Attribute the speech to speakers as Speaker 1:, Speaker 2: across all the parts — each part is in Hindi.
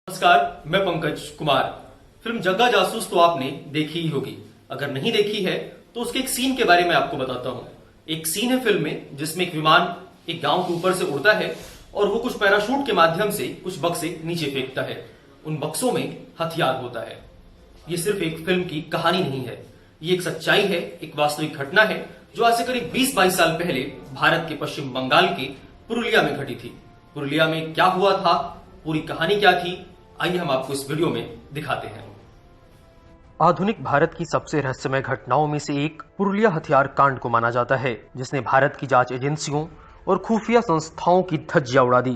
Speaker 1: नमस्कार, मैं पंकज कुमार। फिल्म जग्गा जासूस तो आपने देखी ही होगी। अगर नहीं देखी है तो उसके एक सीन के बारे में आपको बताता हूँ। एक सीन है फिल्म में जिसमें एक विमान एक गांव के ऊपर से उड़ता है और वो कुछ पैराशूट के माध्यम से कुछ बक्से नीचे फेंकता है। उन बक्सों में हथियार होता है। ये सिर्फ एक फिल्म की कहानी नहीं है, ये एक सच्चाई है, एक वास्तविक घटना है जो आज से करीब 20-22 साल पहले भारत के पश्चिम बंगाल के पुरुलिया में घटी थी। पुरुलिया में क्या हुआ था, पूरी कहानी क्या थी, आइए हम आपको इस वीडियो में दिखाते हैं।
Speaker 2: आधुनिक भारत की सबसे रहस्यमय घटनाओं में से एक पुरुलिया हथियार कांड को माना जाता है, जिसने भारत की जांच एजेंसियों और खुफिया संस्थाओं की धज्जियां उड़ा दी।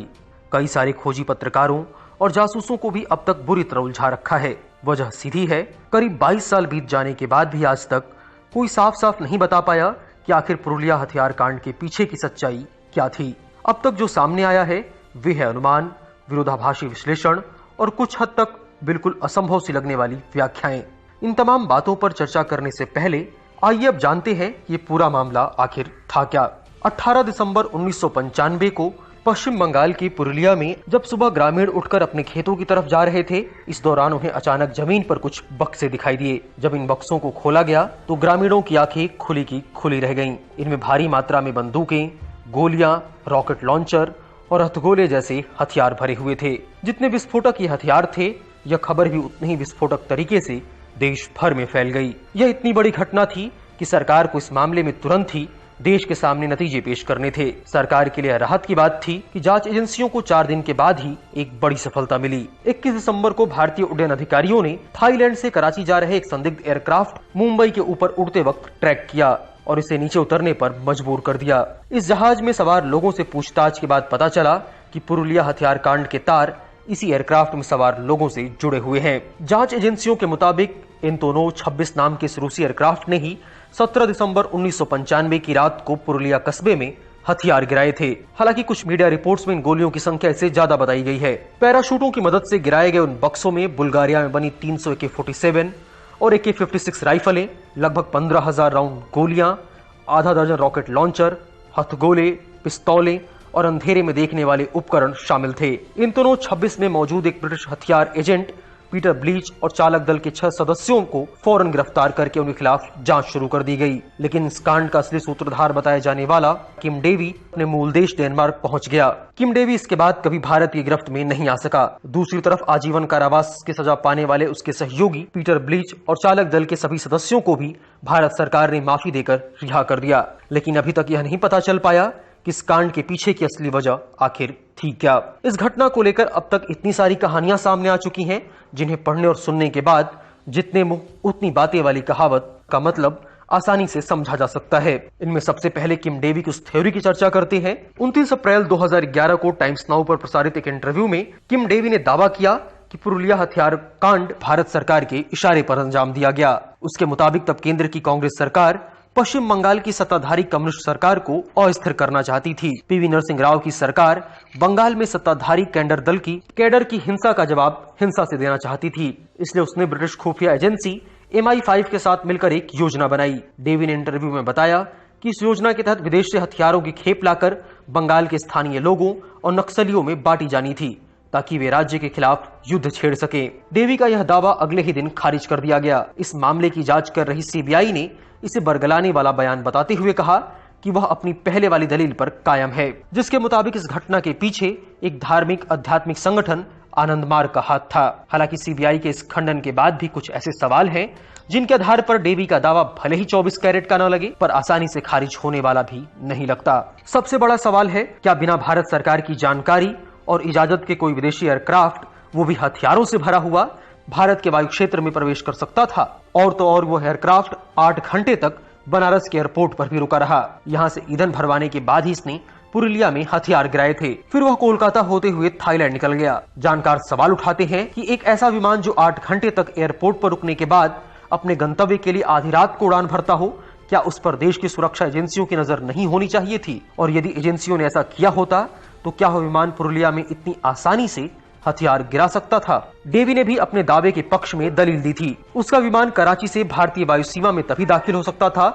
Speaker 2: कई सारे खोजी पत्रकारों और जासूसों को भी अब तक बुरी तरह उलझा रखा है। वजह सीधी है, करीब 22 साल बीत जाने के बाद भी आज तक कोई साफ साफ नहीं बता पाया कि आखिर पुरुलिया हथियार कांड के पीछे की सच्चाई क्या थी। अब तक जो सामने आया है वे है अनुमान, विरोधाभासी विश्लेषण और कुछ हद तक बिल्कुल असंभव सी लगने वाली व्याख्याएं। इन तमाम बातों पर चर्चा करने से पहले आइए अब जानते हैं ये पूरा मामला आखिर था क्या। 18 दिसंबर 1995 को पश्चिम बंगाल की पुरुलिया में जब सुबह ग्रामीण उठकर अपने खेतों की तरफ जा रहे थे, इस दौरान उन्हें अचानक जमीन पर कुछ बक्से दिखाई दिए। जब इन बक्सों को खोला गया तो ग्रामीणों की आंखें खुली की खुली रह गईं। इनमें भारी मात्रा में बंदूकें, गोलियां, रॉकेट लॉन्चर और हथगोले जैसे हथियार भरे हुए थे। जितने विस्फोटक ये हथियार थे, यह खबर भी उतनी ही विस्फोटक तरीके से देश भर में फैल गई। यह इतनी बड़ी घटना थी कि सरकार को इस मामले में तुरंत ही देश के सामने नतीजे पेश करने थे। सरकार के लिए राहत की बात थी कि जांच एजेंसियों को 4 दिन के बाद ही एक बड़ी सफलता मिली। 21 दिसंबर को भारतीय उड्डयन अधिकारियों ने थाईलैंड से कराची जा रहे एक संदिग्ध एयरक्राफ्ट मुंबई के ऊपर उड़ते वक्त ट्रैक किया और इसे नीचे उतरने पर मजबूर कर दिया। इस जहाज में सवार लोगों से पूछताछ के बाद पता चला कि पुरुलिया हथियार कांड के तार इसी एयरक्राफ्ट में सवार लोगों से जुड़े हुए हैं। जांच एजेंसियों के मुताबिक एंटोनोव 26 नाम के इस रूसी एयरक्राफ्ट ने ही 17 दिसंबर 1995 की रात को पुरुलिया कस्बे में हथियार गिराए थे। हालांकि कुछ मीडिया रिपोर्ट्स में इन गोलियों की संख्या इससे ज्यादा बताई गई है। पैराशूटों की मदद से गिराए गए उन बक्सों में बुल्गारिया में बनी 300 AK-47 और AK-56 राइफलें, लगभग 15,000 राउंड गोलियां, आधा दर्जन रॉकेट लॉन्चर, हथगोले, पिस्तौलें और अंधेरे में देखने वाले उपकरण शामिल थे। इन दोनों 26 में मौजूद एक ब्रिटिश हथियार एजेंट पीटर ब्लीच और चालक दल के 6 सदस्यों को फौरन गिरफ्तार करके उनके खिलाफ जांच शुरू कर दी गई। लेकिन इस कांड का असली सूत्रधार बताया जाने वाला किम डेवी अपने मूल देश डेनमार्क पहुंच गया। किम डेवी इसके बाद कभी भारत की गिरफ्त में नहीं आ सका। दूसरी तरफ आजीवन कारावास की सजा पाने वाले उसके सहयोगी पीटर ब्लीच और चालक दल के सभी सदस्यों को भी भारत सरकार ने माफी देकर रिहा कर दिया। लेकिन अभी तक यह नहीं पता चल पाया कि इस कांड के पीछे की असली वजह आखिर थी क्या। इस घटना को लेकर अब तक इतनी सारी कहानियां सामने आ चुकी हैं, जिन्हें पढ़ने और सुनने के बाद जितने मुंह उतनी बातें वाली कहावत का मतलब आसानी से समझा जा सकता है। इनमें सबसे पहले किम डेवी की उस थ्योरी की चर्चा करते हैं। 29 अप्रैल 2011 को टाइम्स नाउ पर प्रसारित एक इंटरव्यू में किम डेवी ने दावा किया कि पुरुलिया हथियार कांड भारत सरकार के इशारे पर अंजाम दिया गया। उसके मुताबिक तब केंद्र की कांग्रेस सरकार पश्चिम बंगाल की सत्ताधारी कम्युनिस्ट सरकार को अस्थिर करना चाहती थी। पीवी नरसिंह राव की सरकार बंगाल में सत्ताधारी कैडर की हिंसा का जवाब हिंसा से देना चाहती थी। इसलिए उसने ब्रिटिश खुफिया एजेंसी MI5 के साथ मिलकर एक योजना बनाई। डेवी ने इंटरव्यू में बताया कि इस योजना के तहत विदेश से हथियारों की खेप लाकर बंगाल के स्थानीय लोगों और नक्सलियों में बांटी जानी थी, ताकि वे राज्य के खिलाफ युद्ध छेड़ सके। डेवी का यह दावा अगले ही दिन खारिज कर दिया गया। इस मामले की जांच कर रही CBI ने इसे बरगलाने वाला बयान बताते हुए कहा कि वह अपनी पहले वाली दलील पर कायम है, जिसके मुताबिक इस घटना के पीछे एक धार्मिक आध्यात्मिक संगठन आनंद मार्ग का हाथ था। हालांकि CBI के इस खंडन के बाद भी कुछ ऐसे सवाल हैं जिनके आधार पर डेवी का दावा भले ही 24 कैरेट का न लगे, पर आसानी से खारिज होने वाला भी नहीं लगता। सबसे बड़ा सवाल है, क्या बिना भारत सरकार की जानकारी और इजाजत के कोई विदेशी एयरक्राफ्ट, वो भी हथियारों से भरा हुआ, भारत के वायु क्षेत्र में प्रवेश कर सकता था? और तो और वो एयरक्राफ्ट 8 घंटे तक बनारस के एयरपोर्ट पर भी रुका रहा। यहाँ से ईंधन भरवाने के बाद ही इसने पुरुलिया में हथियार गिराए थे। फिर वह कोलकाता होते हुए थाईलैंड निकल गया। जानकार सवाल उठाते हैं कि एक ऐसा विमान जो 8 घंटे तक एयरपोर्ट पर रुकने के बाद अपने गंतव्य के लिए आधी रात को उड़ान भरता हो, क्या उस पर देश की सुरक्षा एजेंसियों की नजर नहीं होनी चाहिए थी? और यदि एजेंसियों ने ऐसा किया होता तो क्या वह विमान पुरुलिया में इतनी आसानी से हथियार गिरा सकता था? डेवी ने भी अपने दावे के पक्ष में दलील दी थी। उसका विमान कराची से भारतीय वायु सीमा में तभी दाखिल हो सकता था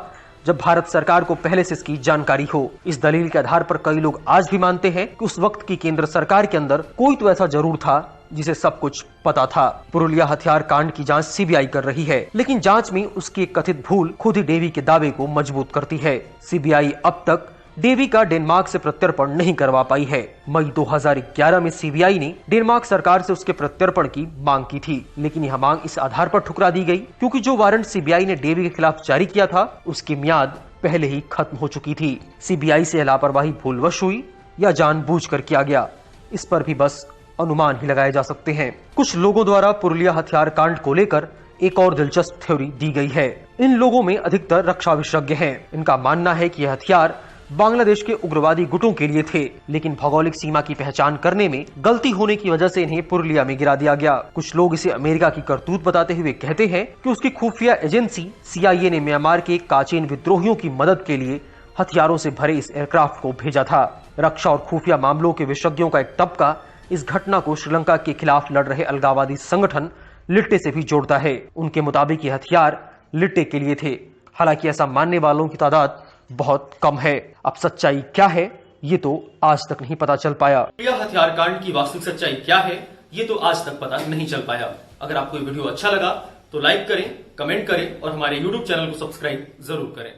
Speaker 2: जब भारत सरकार को पहले से इसकी जानकारी हो। इस दलील के आधार पर कई लोग आज भी मानते हैं कि उस वक्त की केंद्र सरकार के अंदर कोई तो ऐसा जरूर था जिसे सब पता पता था। पुरुलिया हथियार कांड की जांच सीबीआई कर रही है, लेकिन जांच में उसकी एक कथित भूल खुद ही डेवी के दावे को मजबूत करती है। सीबीआई अब तक डेवी का डेनमार्क से प्रत्यर्पण नहीं करवा पाई है। मई 2011 में सीबीआई ने डेनमार्क सरकार से उसके प्रत्यर्पण की मांग की थी, लेकिन यह मांग इस आधार पर ठुकरा दी गई क्योंकि जो वारंट सीबीआई ने डेवी के खिलाफ जारी किया था उसकी मियाद पहले ही खत्म हो चुकी थी। सीबीआई से लापरवाही भूलवश हुई या जानबूझकर किया गया, इस पर भी बस अनुमान ही लगाए जा सकते हैं। कुछ लोगों द्वारा पुरुलिया हथियार कांड को लेकर एक और दिलचस्प थ्योरी दी गई है। इन लोगों में अधिकतर रक्षा विशेषज्ञ हैं। इनका मानना है कि यह हथियार बांग्लादेश के उग्रवादी गुटों के लिए थे, लेकिन भौगोलिक सीमा की पहचान करने में गलती होने की वजह से इन्हें पुरुलिया में गिरा दिया गया। कुछ लोग इसे अमेरिका की करतूत बताते हुए कहते हैं कि उसकी खुफिया एजेंसी CIA ने म्यांमार के काचेन विद्रोहियों की मदद के लिए हथियारों से भरे इस एयरक्राफ्ट को भेजा था। रक्षा और खुफिया मामलों के विशेषज्ञों का एक तबका इस घटना को श्रीलंका के खिलाफ लड़ रहे अलगाववादी संगठन लिट्टे से भी जोड़ता है। उनके मुताबिक ये हथियार लिट्टे के लिए थे। हालांकि ऐसा मानने वालों की तादाद बहुत कम है। अब सच्चाई क्या है ये तो आज तक नहीं पता चल पाया।
Speaker 1: पुरुलिया हथियार कांड की वास्तविक सच्चाई क्या है ये तो आज तक पता नहीं चल पाया। अगर आपको ये वीडियो अच्छा लगा तो लाइक करें, कमेंट करें और हमारे YouTube चैनल को सब्सक्राइब जरूर करें।